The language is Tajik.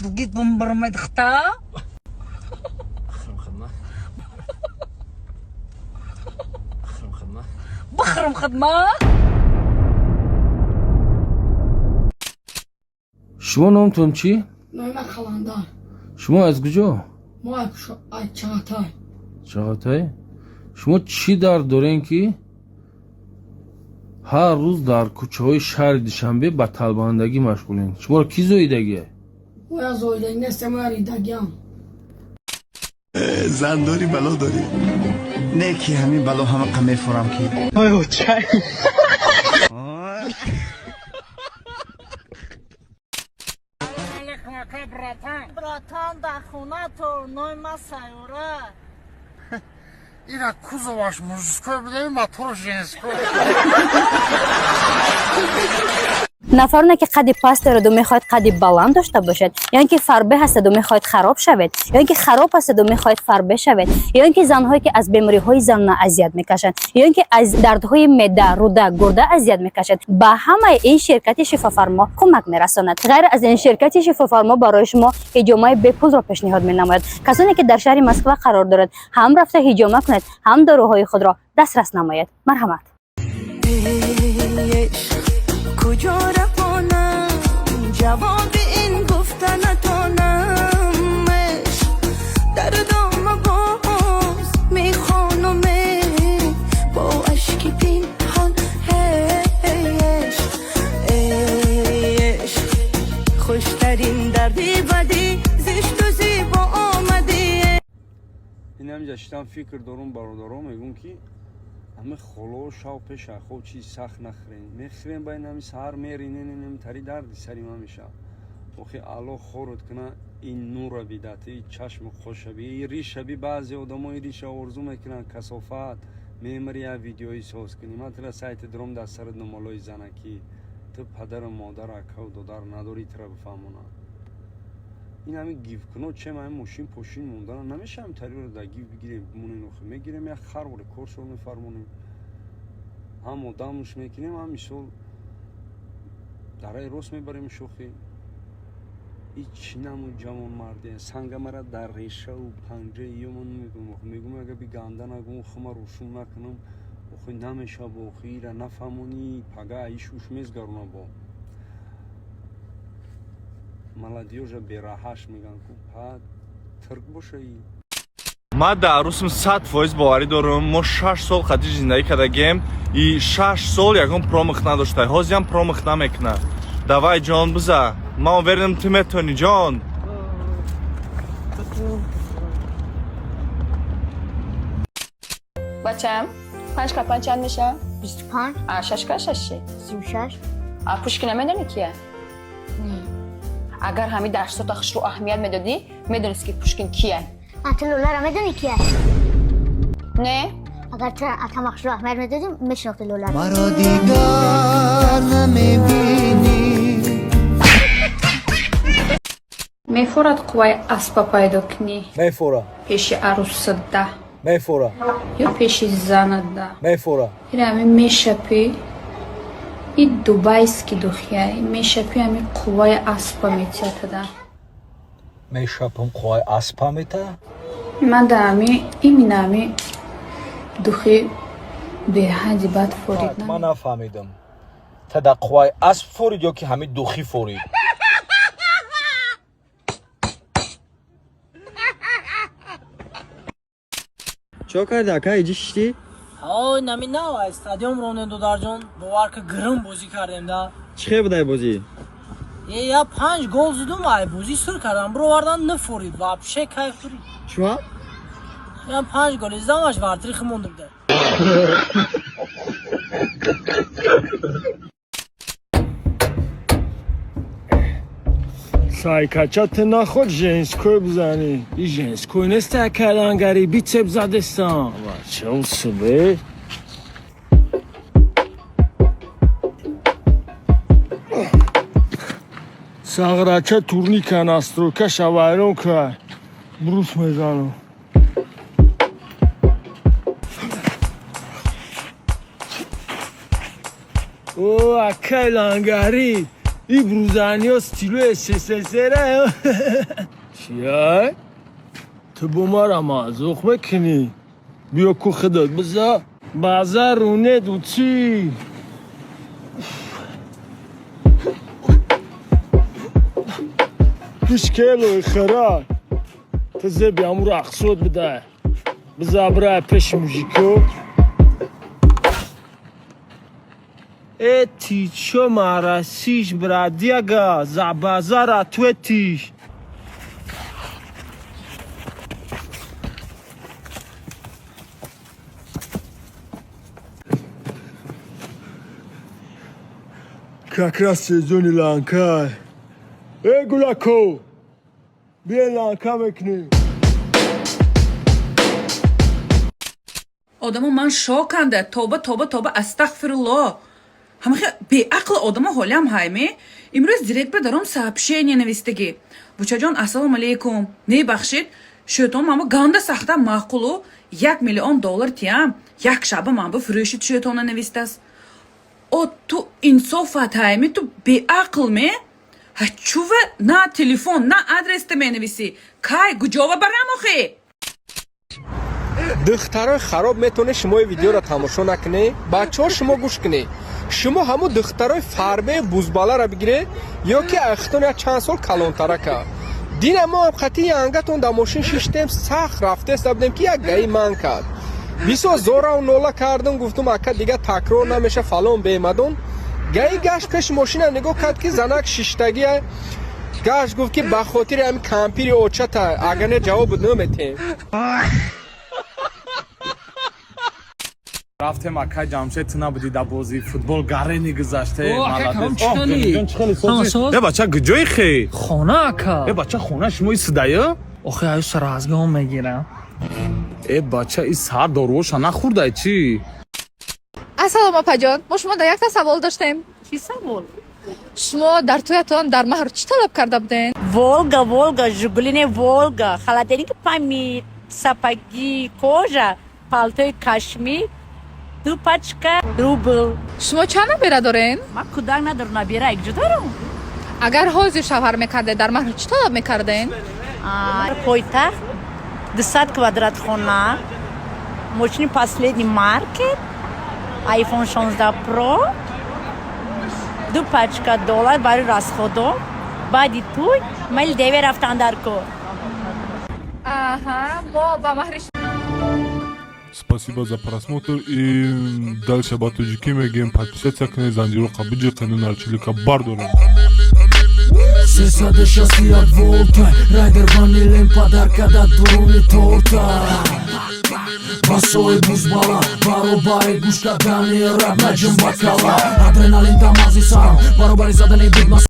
Git bombarmaydı hıta. Bıxırım xidma. شما نامتون چی؟ نام خواندار شما از کجا؟ ما از چغاتای چغاتای؟ شما چی درد دارین که هر روز در کوچه های شهر دوشنبه به طلبندگی مشغولین؟ شما را کی زاییدگیه؟ ما از زایدگی نیستم، ما ریدگیم. زن داری بلا داری؟ نه که همین بلا همه قمه فرام کی آیو چای Bratan da xuna to noyma sayura. Ира кузоваш мужской, блядь, мотор женской. нафароне ки қадди паст дорад ва мехоҳед қадди баланд дошта бошед ё ин ки фарбе ҳастеду мехоҳед хароб шавед ё ин ки хароб ҳастеду мехоҳед фарбе шавед ё ин ки занҳое ки аз бемориҳои занона азият мекашанд ё ин ки аз дардҳои меъда руда гурда азият мекашед ба ҳамаи ин ширкати шифофармо кӯмак мерасонад. ғайр аз ин ширкати шифофармо барои шумо ҳиҷомаи бепулро пешниҳод менамояд. касоне ки дар шаҳри москва қарор дорад ҳам рафта ҳиҷома кунед ҳам доруҳои худро дастрас намояд. марҳамат. کجا رفتم جواب این گفتن نتونمش دردم باز میخوانم با اشک پنهان عشق خوشترین دردی بدی زشت و زیبا آمدی. این همینجا شتم فکر دارم برادرام میگم که همه خلو شاو پیش خو چی سخت نخرین میخرین باید نمی سهر میرینین نمی تری دردی سری ما میشه وقتی الله خورد کنه این نور بیداتی چشم خوش بی ریش بی بعضی آدمای ریش آرزو میکنن کثافت میمری ویدیویی ساز کنی مثلا سایت درم دست سر نمالای زنکی تو پدر مادر اکاو دادر نداری تر بفهمونه این همه گیف کنه چه من ماشین پشین موندن نمیشه هم تری رو در گیف بگیریم بمونین اخی میگیریم یا خر ولی کورس رو میفرمونیم هم مدامش میکنیم هم میسول درای روز میبریم شوخی این چی نمون جوان مرده سنگ مرا در ریشه و پنجه یمون میگم اگه بی گنده نگم خما روشون نکنم اخی نمیشه با اخی را نفهمونی پگه ایشوش میزگرونه با молодежь берахаш меган ку пад турк бошаи ма дар русм 100% боварӣ дорам мо 6 сол қадди зиндагӣ кардагем и 6 сол ягон промах надошта ҳозирам промах намекуна давай ҷон биза ман уверенам ту метавонӣ ҷон бачам 5 капан чанд меша 25 6 ка 6 36 пушкина медонӣ кия агар ҳами дарсота хушро аҳамият медодӣ медонист ки пушкин кияд ата лолара медонӣ кия не агар ча ата махшро аҳамият медодӣ мешинохти лолара مرا دیگر نمیبینی мефорад қувваи аспа пайдо кунӣ мефора пеши арусада мефора ё пеши занада мефора ира ҳами мешапӣ и дубайски духияй мешапӣ ҳами қувваи аспа метиятада мешапам қувваи аспа мета мада ҳами имина ҳами духи беҳади бад форид ман нафаҳмидам та дар қувваи асп форид ё ки ҳами духӣ форид чо карда ака иҷи шишти ҳой нами нава стадион ронем додарҷон бовар ки гирим бозӣ кардем да чӣ хел будай бозӣ я 5 гол зидум ай бозӣ сур кардам бировардан нафорид вообще кайфури чуа я 5 гол издамаш вартрихи монда буда Сайкача ты наход женской бзани. И женской не стакалангари бицеп задестан. Чел себе. Саграча турника настройка шавайрон край. Брус мезану. О, акай лангари. این بروزنی ها ستیلو SSSR چیه؟ تو با ما را مازوخ بکنی بیا کو خدات بزا بازار رونه دو چی پیشکلو خرا تزه بیامو را اقصود بده بزا برای پیش موزیکو ای تیچو مارسیش برادیگا زعبازارا تویتیش Как раз в сезоне ланка. Эй, Гулако! بیا لانکا بکنی одама ман шоканда тоба астағфирулло ҳамахе беақл одама ҳолиам ҳайме имрӯз директ ба даром сообщение навистагӣ бучаҷон ассалому алайкум мебахшед шӯтон мамо ганда сахта маъқулу $1 миллион тиям як шаба ман бифурӯшид шӯтона навистаст о ту инсофат ҳайме ту беақл ме чува на телефон на адрес та менависӣ кай куҷова барамохе духтарои хароб метавонед шумо видеоро тамошо накунед бачаҳо шумо гӯш кунед шумо ҳамун духтарои фарбе бузбаларо бигиред ё ки ахтон як чанд сол калонтарака дина мо ҳам хати янгатон дар мошин шиштем сахт рафтеста будем ки як гаи ман кард бисёр зораву нола кардам гуфтум ака дига такрор намеша фалон бемадон гаи гашт пеши мошина нигоҳ кард ки занак шиштагия гашт гуфт ки ба хотири ҳами кампири очата агар не ҷавоб наметем рафтем ака ҷамшед ту набудӣ дар бозии футбол гарени гузаште бача куҷои хе хона ака бача хона шумо истудаю охе аю саразгон мегирам бача и сар доруоша нахӯрдай чӣ ассалом опаҷон мо шумо дар якта савол доштем чӣ савол шумо дар тӯятон дар маҳр чӣ талаб карда буден волга жигулини волга халатеринки памид сапаги кожа палтои кашмир 2 пачка рубл шумо чанд набера дорен ман кӯдак надорам набера якҷо дорам агар ҳозир шавҳар мекарде дар маҳр чӣ талаб мекарден пойтахт 200 квадрат хона мошини последний марки iPhone 16 Pro 2 пачка $, барои расходо баъди туй Мальдиве рафтан дар кор мо ба маҳри Спасибо за просмотр и дальше об таджики мегем подписаться к ней занжирока бджика нунарчилика бардорем 360 волта райдер ванилин подарка да дуруни торта басои бузбала баробари гӯш кардани раб наҷм бакала адреналин дамази сарам баробари задани бигмас